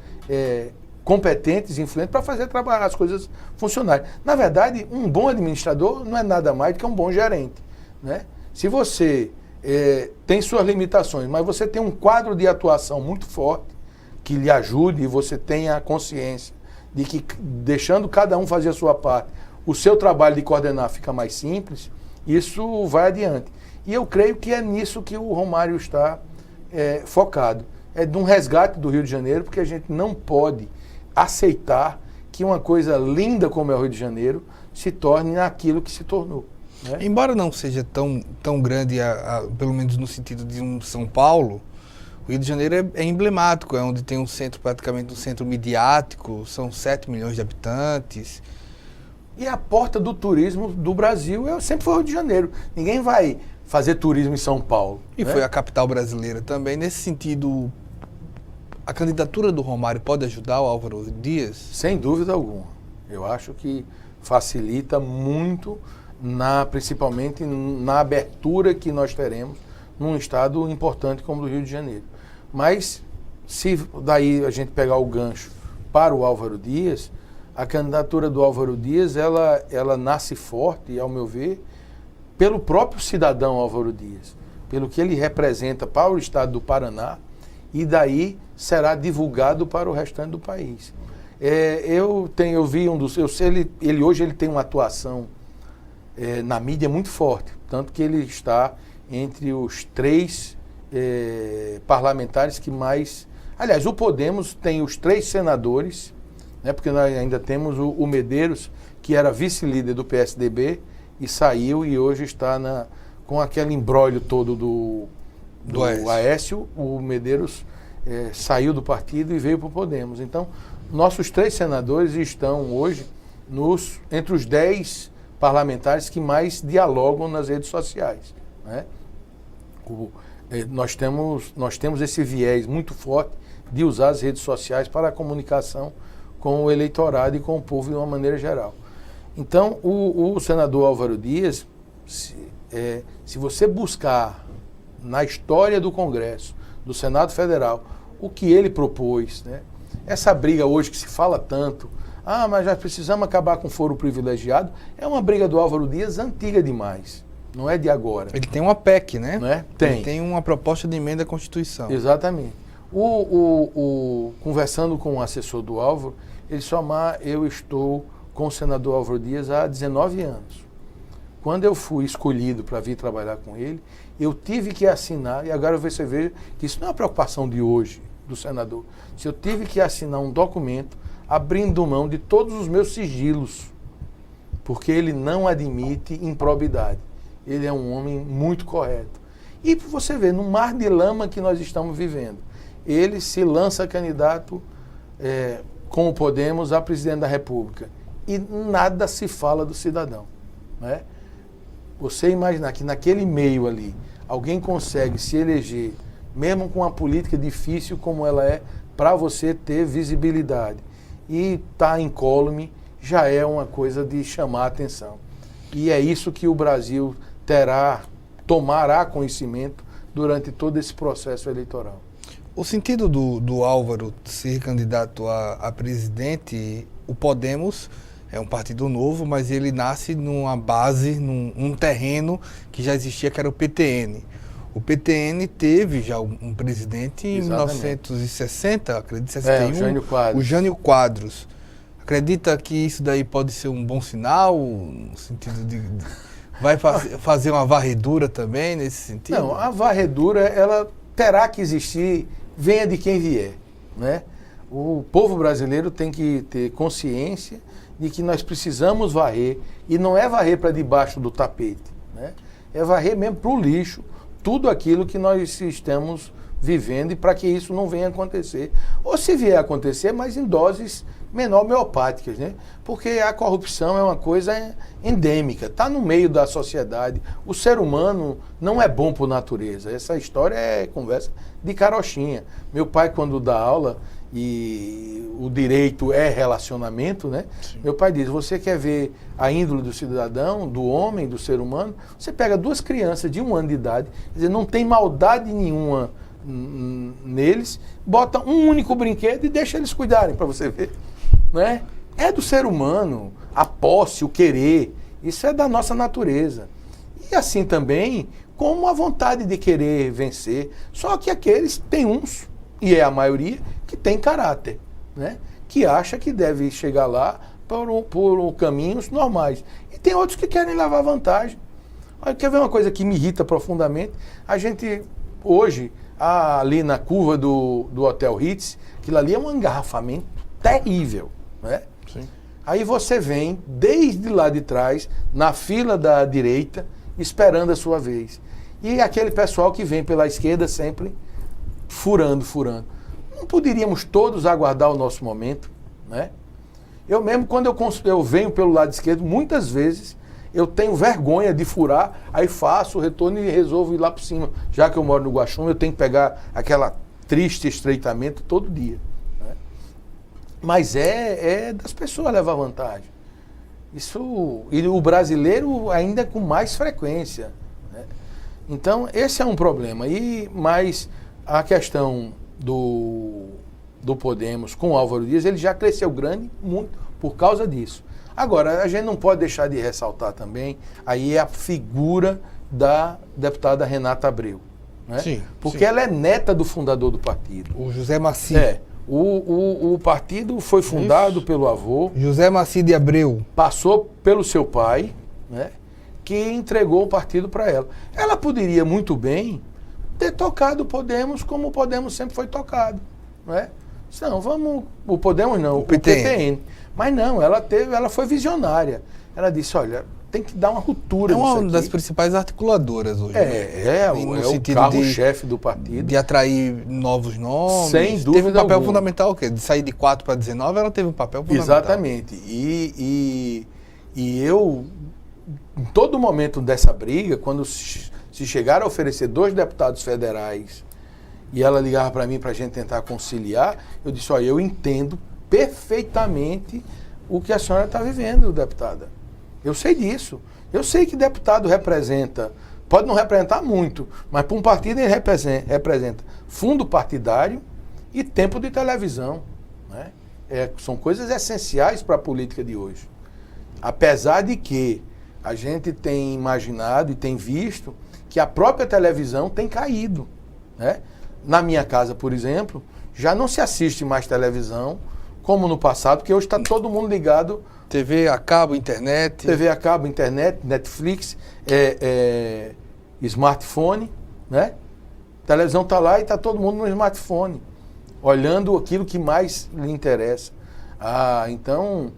competentes e influentes para fazer trabalhar as coisas funcionarem. Na verdade, um bom administrador não é nada mais do que um bom gerente, né? Se você tem suas limitações, mas você tem um quadro de atuação muito forte que lhe ajude, e você tem a consciência de que, deixando cada um fazer a sua parte, o seu trabalho de coordenar fica mais simples, isso vai adiante. E eu creio que é nisso que o Romário está focado. É de um resgate do Rio de Janeiro, porque a gente não pode aceitar que uma coisa linda como é o Rio de Janeiro se torne aquilo que se tornou, né? Embora não seja tão grande, pelo menos no sentido de um São Paulo, o Rio de Janeiro é emblemático, é onde tem um centro, praticamente um centro midiático, são 7 milhões de habitantes. E a porta do turismo do Brasil sempre foi o Rio de Janeiro. Ninguém vai fazer turismo em São Paulo. E foi a capital brasileira também. Nesse sentido, a candidatura do Romário pode ajudar o Álvaro Dias? Sem dúvida alguma. Eu acho que facilita muito, principalmente na abertura que nós teremos num estado importante como o do Rio de Janeiro. Mas, se daí a gente pegar o gancho para o Álvaro Dias, a candidatura do Álvaro Dias, ela nasce forte, ao meu ver, pelo próprio cidadão Álvaro Dias, pelo que ele representa para o estado do Paraná, e daí será divulgado para o restante do país. Eu vi hoje ele tem uma atuação na mídia muito forte, tanto que ele está entre os 3 parlamentares que mais... Aliás, o Podemos tem os 3 senadores, né, porque nós ainda temos o Medeiros, que era vice-líder do PSDB, e saiu, e hoje está com aquele imbróglio todo do Aécio. O Medeiros saiu do partido e veio para o Podemos. Então, nossos 3 senadores estão hoje entre os 10 parlamentares que mais dialogam nas redes sociais, né? Nós temos esse viés muito forte de usar as redes sociais para a comunicação com o eleitorado e com o povo de uma maneira geral. Então, o senador Álvaro Dias, se você buscar na história do Congresso, do Senado Federal, o que ele propôs, né? Essa briga hoje que se fala tanto, mas já precisamos acabar com o foro privilegiado, é uma briga do Álvaro Dias antiga demais, não é de agora. Ele tem uma PEC, né? Não é? Tem. Ele tem uma proposta de emenda à Constituição. Exatamente. Conversando com o assessor do Álvaro, ele disse: eu estou com o senador Álvaro Dias há 19 anos. Quando eu fui escolhido para vir trabalhar com ele, eu tive que assinar, e agora você veja que isso não é uma preocupação de hoje, do senador. Se eu tive que assinar um documento abrindo mão de todos os meus sigilos, porque ele não admite improbidade. Ele é um homem muito correto. E você vê, no mar de lama que nós estamos vivendo, ele se lança candidato com o Podemos a presidente da República. E nada se fala do cidadão, né? Você imaginar que naquele meio ali, alguém consegue se eleger, mesmo com uma política difícil como ela é, para você ter visibilidade e tá incólume, já é uma coisa de chamar a atenção. E é isso que o Brasil tomará conhecimento durante todo esse processo eleitoral. O sentido do Álvaro ser candidato a presidente, o Podemos é um partido novo, mas ele nasce numa base, num terreno que já existia, que era o PTN. O PTN teve já um presidente em 1960, acredito, 61, o Jânio Quadros. O Jânio Quadros. Acredita que isso daí pode ser um bom sinal, no sentido de vai fazer uma varredura também nesse sentido? Não, a varredura, ela terá que existir, venha de quem vier, né? O povo brasileiro tem que ter consciência de que nós precisamos varrer, e não é varrer para debaixo do tapete, né? É varrer mesmo para o lixo, tudo aquilo que nós estamos vivendo, e para que isso não venha acontecer. Ou se vier a acontecer, mas em doses menor homeopáticas, né? Porque a corrupção é uma coisa endêmica, está no meio da sociedade. O ser humano não é bom por natureza. Essa história é conversa de carochinha. Meu pai, quando dá aula, e o direito é relacionamento, né? Sim. Meu pai diz, você quer ver a índole do cidadão, do homem, do ser humano? Você pega duas crianças de 1 ano de idade, quer dizer, não tem maldade nenhuma neles, bota um único brinquedo e deixa eles cuidarem, para você ver, né? É do ser humano, a posse, o querer, isso é da nossa natureza. E assim também, como a vontade de querer vencer, só que aqueles têm uns, e é a maioria, que tem caráter, né? Que acha que deve chegar lá por caminhos normais. E tem outros que querem levar vantagem. Olha, quer ver uma coisa que me irrita profundamente? A gente, hoje, ali na curva do Hotel Ritz, aquilo ali é um engarrafamento terrível, né? Sim. Aí você vem, desde lá de trás, na fila da direita, esperando a sua vez. E aquele pessoal que vem pela esquerda sempre furando. Não poderíamos todos aguardar o nosso momento, né? Eu mesmo, quando eu venho pelo lado esquerdo, muitas vezes eu tenho vergonha de furar, aí faço o retorno e resolvo ir lá por cima. Já que eu moro no Guaxum, eu tenho que pegar aquela triste estreitamento todo dia, né? Mas é das pessoas levar vantagem. Isso, e o brasileiro ainda com mais frequência, né? Então, esse é um problema. Mas a questão do Podemos com o Álvaro Dias, ele já cresceu muito por causa disso. Agora, a gente não pode deixar de ressaltar também, aí é a figura da deputada Renata Abreu, né? Sim, porque sim, ela é neta do fundador do partido. O José Maci. O partido foi fundado pelo avô. José Maci de Abreu. Passou pelo seu pai, né? Que entregou o partido para ela. Ela poderia muito bem ter tocado o Podemos como o Podemos sempre foi tocado, não é? Não, vamos, o Podemos não, o PTN. Mas não, ela foi visionária. Ela disse, olha, tem que dar uma ruptura nisso aqui. É uma das principais articuladoras hoje. É o carro-chefe do partido. De atrair novos nomes. Sem dúvida teve um papel alguma. Fundamental, o quê? De sair de 4 para 19, ela teve um papel fundamental. Exatamente. E eu, em todo momento dessa briga, quando se chegaram a oferecer 2 deputados federais e ela ligava para mim para a gente tentar conciliar, eu disse, olha, eu entendo perfeitamente o que a senhora está vivendo, deputada. Eu sei disso. Eu sei que deputado representa, pode não representar muito, mas para um partido ele representa fundo partidário e tempo de televisão, né? São coisas essenciais para a política de hoje. Apesar de que a gente tem imaginado e tem visto que a própria televisão tem caído, né? Na minha casa, por exemplo, já não se assiste mais televisão como no passado, porque hoje está todo mundo ligado. TV a cabo, internet. TV a cabo, internet, Netflix, smartphone, né? A televisão está lá e está todo mundo no smartphone, olhando aquilo que mais lhe interessa. Então,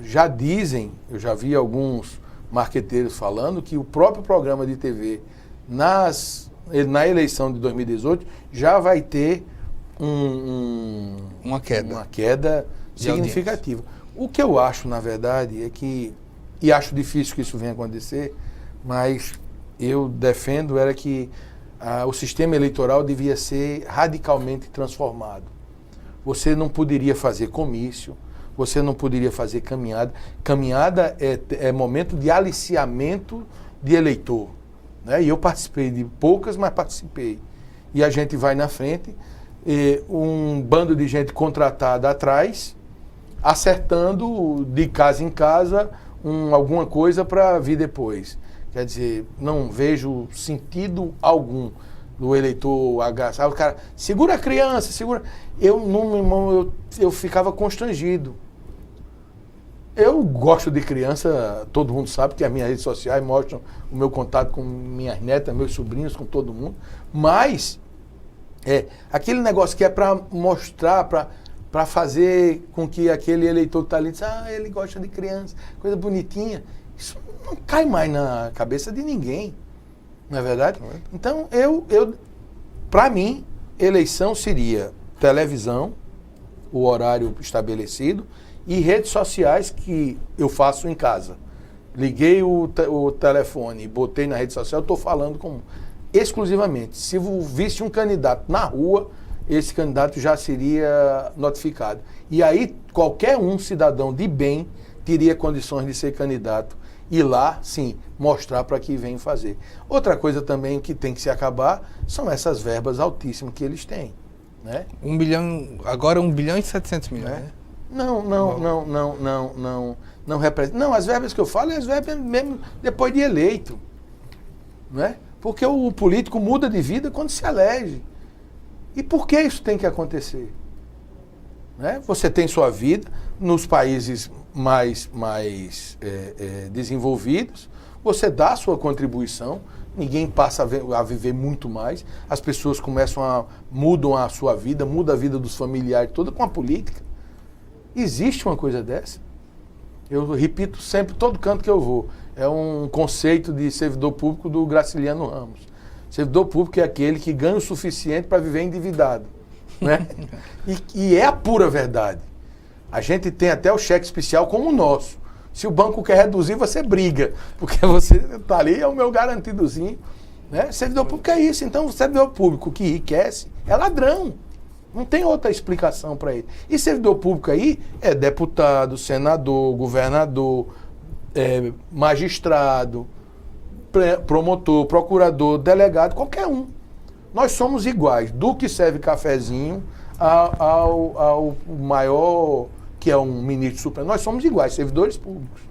já dizem, eu já vi alguns marqueteiros falando que o próprio programa de TV na eleição de 2018 já vai ter uma queda significativa. O que eu acho, na verdade, é que, e acho difícil que isso venha acontecer, mas eu defendo era que o sistema eleitoral devia ser radicalmente transformado. Você não poderia fazer comício, você não poderia fazer caminhada. Caminhada é momento de aliciamento de eleitor, né? E eu participei de poucas, mas participei. E a gente vai na frente, um bando de gente contratada atrás, acertando de casa em casa alguma coisa para vir depois. Quer dizer, não vejo sentido algum do eleitor agaçar. O cara, segura a criança, segura... Eu ficava constrangido. Eu gosto de criança, todo mundo sabe que as minhas redes sociais mostram o meu contato com minhas netas, meus sobrinhos, com todo mundo, mas aquele negócio que é para mostrar, para fazer com que aquele eleitor que está ali diz, ele gosta de criança, coisa bonitinha, isso não cai mais na cabeça de ninguém, não é verdade? Então, para mim, eleição seria televisão, o horário estabelecido, e redes sociais que eu faço em casa. Liguei o telefone, botei na rede social, estou falando exclusivamente. Se visse um candidato na rua, esse candidato já seria notificado. E aí, qualquer cidadão de bem teria condições de ser candidato e lá, sim, mostrar para que vem fazer. Outra coisa também que tem que se acabar são essas verbas altíssimas que eles têm, né? 1 bilhão, agora 1 bilhão e 700 milhões, né? Não representa. Não, as verbas que eu falo é as verbas mesmo depois de eleito, não é? Porque o político muda de vida quando se elege. E por que isso tem que acontecer? Né? Você tem sua vida nos países mais desenvolvidos, você dá a sua contribuição, ninguém passa a viver muito mais, as pessoas mudam a sua vida, muda a vida dos familiares, toda com a política. Existe uma coisa dessa? Eu repito sempre, todo canto que eu vou. É um conceito de servidor público do Graciliano Ramos. Servidor público é aquele que ganha o suficiente para viver endividado, né? e é a pura verdade. A gente tem até o cheque especial como o nosso. Se o banco quer reduzir, você briga, porque você está ali, é o meu garantidozinho, né? Servidor público é isso. Então, o servidor público que enriquece é ladrão. Não tem outra explicação para ele. E servidor público aí é deputado, senador, governador, magistrado, promotor, procurador, delegado, qualquer um. Nós somos iguais, do que serve cafezinho ao maior, que é um ministro supremo. Nós somos iguais, servidores públicos.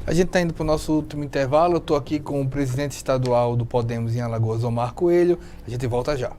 A gente está indo para o nosso último intervalo. Eu estou aqui com o presidente estadual do Podemos em Alagoas, Omar Coelho. A gente volta já.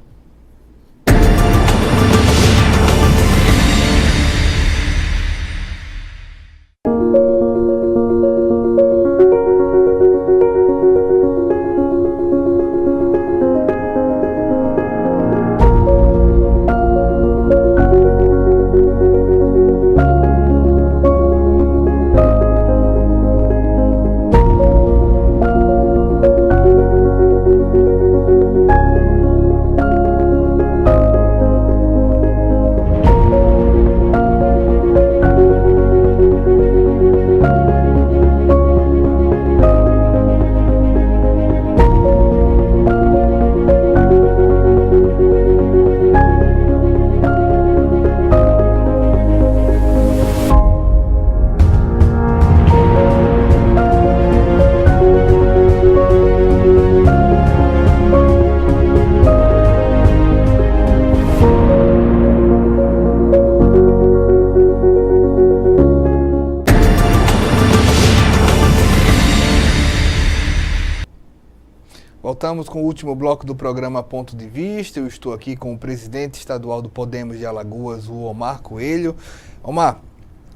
Voltamos com o último bloco do programa Ponto de Vista. Eu estou aqui com o presidente estadual do Podemos de Alagoas, o Omar Coelho. Omar,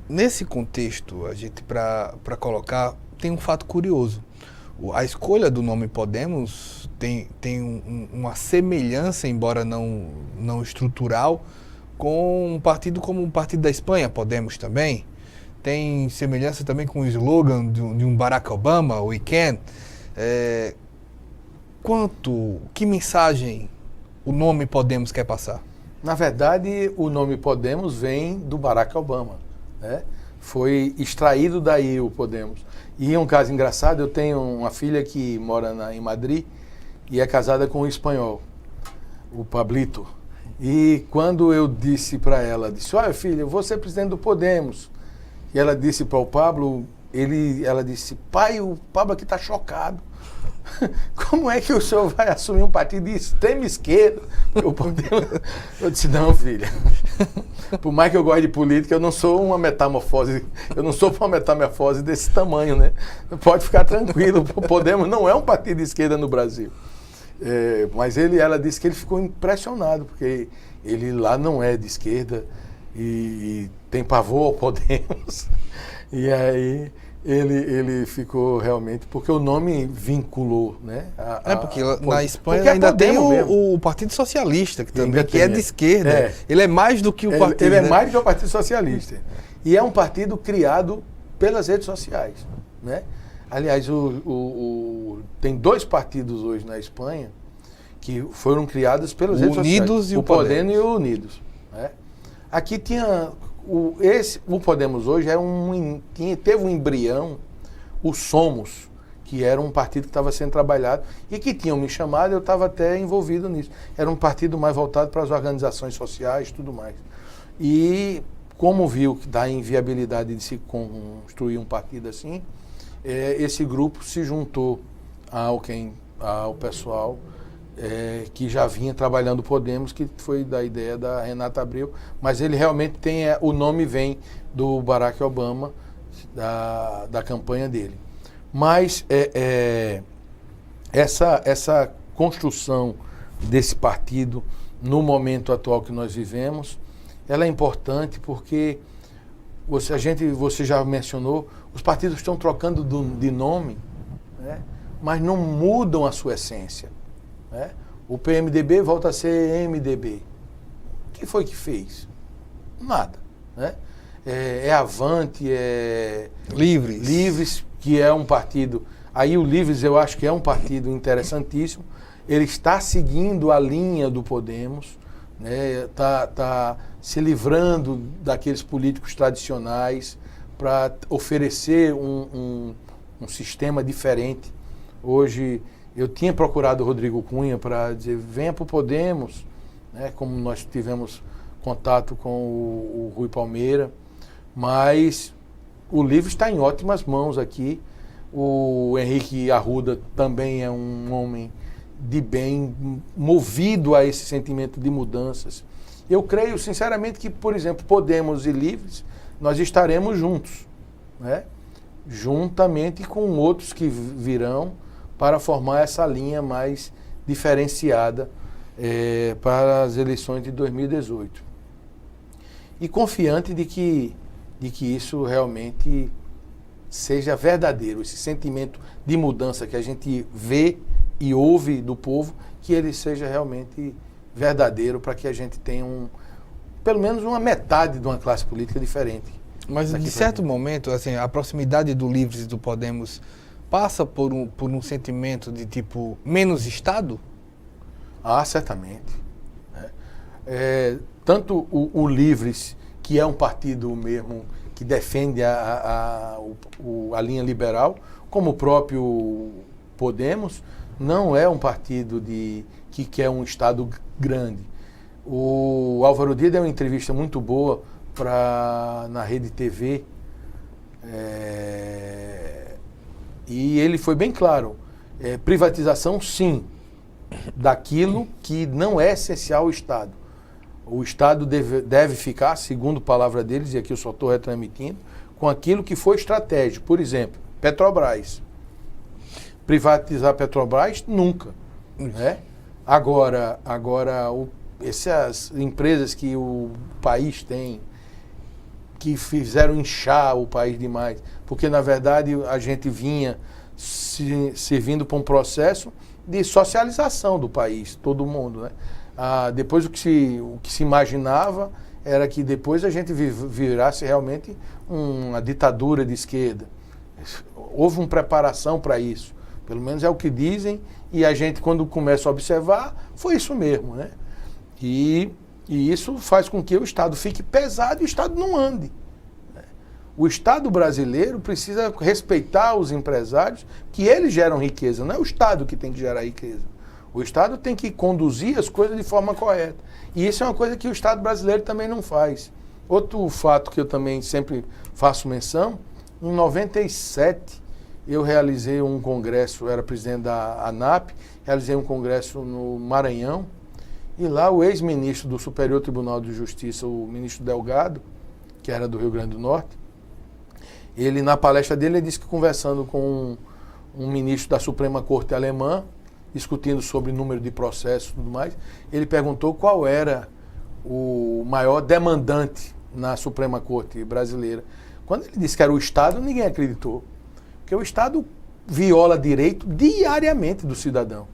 nesse contexto, a gente, para colocar, tem um fato curioso. A escolha do nome Podemos tem uma semelhança, embora não estrutural, com um partido como o Partido da Espanha, Podemos também. Tem semelhança também com o slogan de um Barack Obama, We Can. Que mensagem o nome Podemos quer passar? Na verdade, o nome Podemos vem do Barack Obama, né? Foi extraído daí o Podemos. E um caso engraçado, eu tenho uma filha que mora em Madrid e é casada com um espanhol, o Pablito. E quando eu disse para ela, olha filha, eu vou ser presidente do Podemos. E ela disse para o Pablo, ela disse, pai, o Pablo aqui está chocado. Como é que o senhor vai assumir um partido de extrema esquerda? Eu disse, não, filha. Por mais que eu goste de política, eu não sou uma metamorfose desse tamanho, né? Pode ficar tranquilo, o Podemos não é um partido de esquerda no Brasil. Mas ela disse que ele ficou impressionado, porque ele lá não é de esquerda e tem pavor ao Podemos. E aí ele ficou realmente, porque o nome vinculou, né? Porque na Espanha ainda tem o Partido Socialista, que também é de esquerda. Ele é mais do que o partido. Ele é mais do que o Partido Socialista. E é um partido criado pelas redes sociais, né? Aliás, tem 2 partidos hoje na Espanha que foram criados pelas redes sociais. Unidos e o Podemos e o Unidos, né? Aqui tinha... O Podemos hoje teve um embrião, o Somos, que era um partido que estava sendo trabalhado e que tinham me chamado, eu estava até envolvido nisso. Era um partido mais voltado para as organizações sociais e tudo mais. E como viu que dá inviabilidade de se construir um partido assim, esse grupo se juntou ao pessoal que já vinha trabalhando o Podemos, que foi da ideia da Renata Abreu, mas ele realmente o nome vem do Barack Obama, da campanha dele. Mas essa construção desse partido, no momento atual que nós vivemos, ela é importante porque, você já mencionou, os partidos estão trocando de nome, né, mas não mudam a sua essência. Né? O PMDB volta a ser MDB. O que foi que fez? Nada. Né? Avante, Livres, que é um partido... Aí o Livres eu acho que é um partido interessantíssimo. Ele está seguindo a linha do Podemos, né? Tá se livrando daqueles políticos tradicionais para oferecer um sistema diferente. Hoje... Eu tinha procurado o Rodrigo Cunha para dizer, venha para o Podemos, né, como nós tivemos contato com o Rui Palmeira, mas o livro está em ótimas mãos aqui. O Henrique Arruda também é um homem de bem, movido a esse sentimento de mudanças. Eu creio, sinceramente, que, por exemplo, Podemos e Livres, nós estaremos juntos, né, juntamente com outros que virão, para formar essa linha mais diferenciada para as eleições de 2018. E confiante de que isso realmente seja verdadeiro, esse sentimento de mudança que a gente vê e ouve do povo, que ele seja realmente verdadeiro para que a gente tenha pelo menos uma metade de uma classe política diferente. Mas de certo momento, assim, a proximidade do Livres e do Podemos passa por um sentimento de tipo menos Estado? Ah, certamente. Tanto o Livres, que é um partido mesmo que defende a linha liberal, como o próprio Podemos, não é um partido que quer um Estado grande. O Álvaro Dias deu uma entrevista muito boa na Rede TV, e ele foi bem claro, privatização sim, daquilo que não é essencial ao Estado. O Estado deve ficar, segundo a palavra deles, e aqui eu só estou retransmitindo, com aquilo que foi estratégico. Por exemplo, Petrobras. Privatizar Petrobras, nunca. Né? Agora essas empresas que o país tem, que fizeram inchar o país demais, porque na verdade a gente vinha servindo para um processo de socialização do país, todo mundo, né? Depois o que se imaginava era que depois a gente virasse realmente uma ditadura de esquerda. Houve uma preparação para isso, pelo menos é o que dizem, e a gente, quando começa a observar, foi isso mesmo, né? E isso faz com que o Estado fique pesado e o Estado não ande. O Estado brasileiro precisa respeitar os empresários, que eles geram riqueza, não é o Estado que tem que gerar riqueza. O Estado tem que conduzir as coisas de forma correta. E isso é uma coisa que o Estado brasileiro também não faz. Outro fato que eu também sempre faço menção, em 97 eu realizei um congresso, eu era presidente da ANAP, realizei um congresso no Maranhão, e lá o ex-ministro do Superior Tribunal de Justiça, o ministro Delgado, que era do Rio Grande do Norte, ele, na palestra dele, ele disse que conversando com um ministro da Suprema Corte alemã, discutindo sobre número de processos e tudo mais, ele perguntou qual era o maior demandante na Suprema Corte brasileira. Quando ele disse que era o Estado, ninguém acreditou. Porque o Estado viola direito diariamente do cidadão.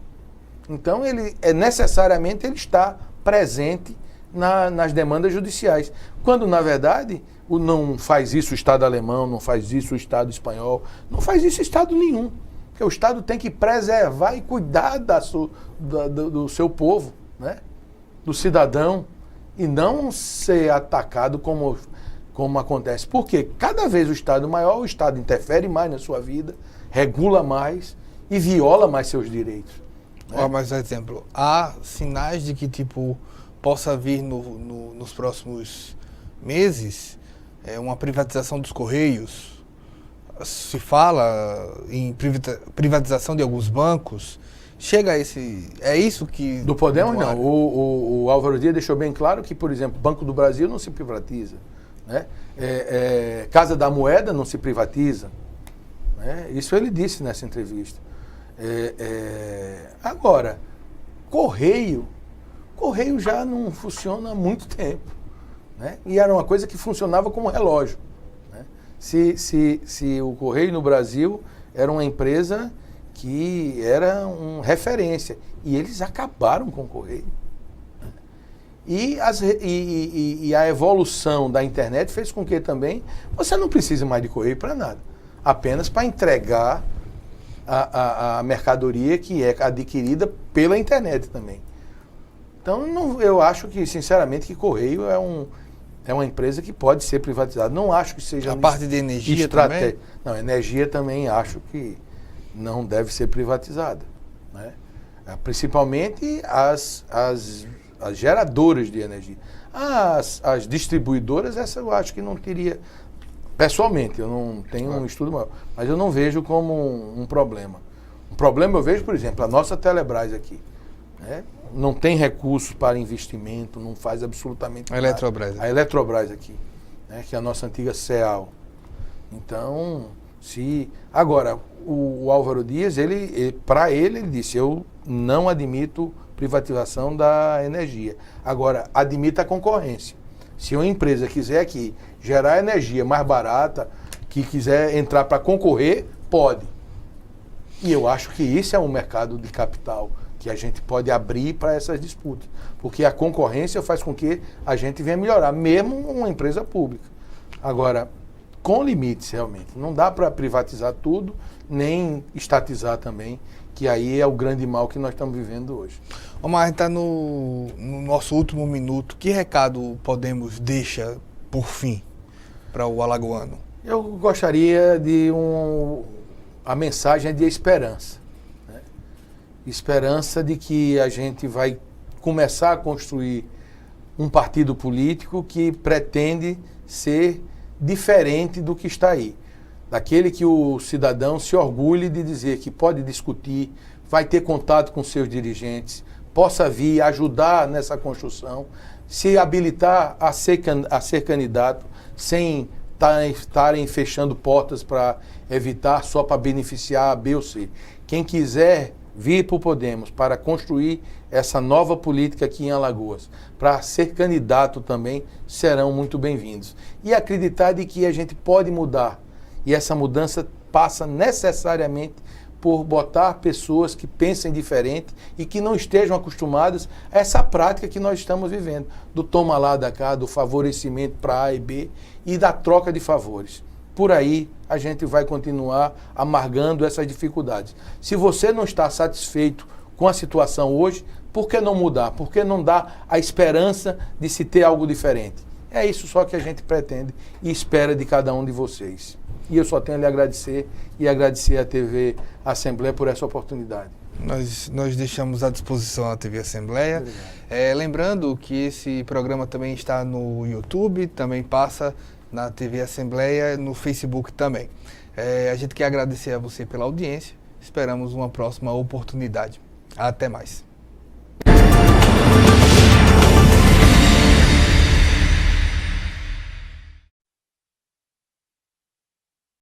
Então, ele necessariamente ele está presente nas demandas judiciais. Quando, na verdade, não faz isso o Estado alemão, não faz isso o Estado espanhol, não faz isso Estado nenhum. Porque o Estado tem que preservar e cuidar do seu povo, né? Do cidadão, e não ser atacado como acontece. Porque cada vez o Estado maior, o Estado interfere mais na sua vida, regula mais e viola mais seus direitos. Ó, mas, por exemplo, há sinais de que, tipo, possa vir nos próximos meses uma privatização dos Correios. Se fala em privatização de alguns bancos. Chega a esse... É isso que... Do Podemos, não. O Álvaro Dias deixou bem claro que, por exemplo, Banco do Brasil não se privatiza, né? Casa da Moeda não se privatiza, né? Isso ele disse nessa entrevista. Agora, Correio já não funciona há muito tempo, né? E era uma coisa que funcionava como relógio, né? Se o Correio no Brasil era uma empresa que era uma referência, e eles acabaram com o Correio. E a evolução da internet fez com que também você não precise mais de Correio para nada, apenas para entregar a mercadoria que é adquirida pela internet também. Então, eu acho que, sinceramente, que Correio é uma empresa que pode ser privatizada. Não acho que seja... A parte de energia também? Não, energia também acho que não deve ser privatizada, né? Principalmente as geradoras de energia. As distribuidoras, essa eu acho que não teria... Pessoalmente, eu não tenho um estudo maior, mas eu não vejo como um problema. Um problema eu vejo, por exemplo, a nossa Telebrás aqui, né? Não tem recursos para investimento, não faz absolutamente nada. A Eletrobras aqui, né? Que é a nossa antiga CEAL. Então, agora, o Álvaro Dias, para ele disse, eu não admito privatização da energia. Agora, admito a concorrência. Se uma empresa quiser aqui gerar energia mais barata, que quiser entrar para concorrer, pode. E eu acho que isso é um mercado de capital que a gente pode abrir para essas disputas. Porque a concorrência faz com que a gente venha melhorar, mesmo uma empresa pública. Agora, com limites, realmente. Não dá para privatizar tudo, nem estatizar também, que aí é o grande mal que nós estamos vivendo hoje. Omar, a gente está no nosso último minuto. Que recado o Podemos deixa, por fim, para o alagoano? Eu gostaria de a mensagem de esperança. Né? Esperança de que a gente vai começar a construir um partido político que pretende ser diferente do que está aí. Daquele que o cidadão se orgulhe de dizer que pode discutir, vai ter contato com seus dirigentes, possa vir ajudar nessa construção, se habilitar a ser candidato, sem estarem fechando portas para evitar só para beneficiar A, B ou C. Quem quiser vir para o Podemos para construir essa nova política aqui em Alagoas, para ser candidato também, serão muito bem-vindos. E acreditar de que a gente pode mudar. E essa mudança passa necessariamente por botar pessoas que pensem diferente e que não estejam acostumadas a essa prática que nós estamos vivendo, do toma lá da cá, do favorecimento para A e B e da troca de favores. Por aí a gente vai continuar amargando essas dificuldades. Se você não está satisfeito com a situação hoje, por que não mudar? Por que não dar a esperança de se ter algo diferente? É isso só que a gente pretende e espera de cada um de vocês. E eu só tenho a lhe agradecer e agradecer à TV Assembleia por essa oportunidade. Nós deixamos à disposição a TV Assembleia. Lembrando que esse programa também está no YouTube, também passa na TV Assembleia, no Facebook também. A gente quer agradecer a você pela audiência. Esperamos uma próxima oportunidade. Até mais.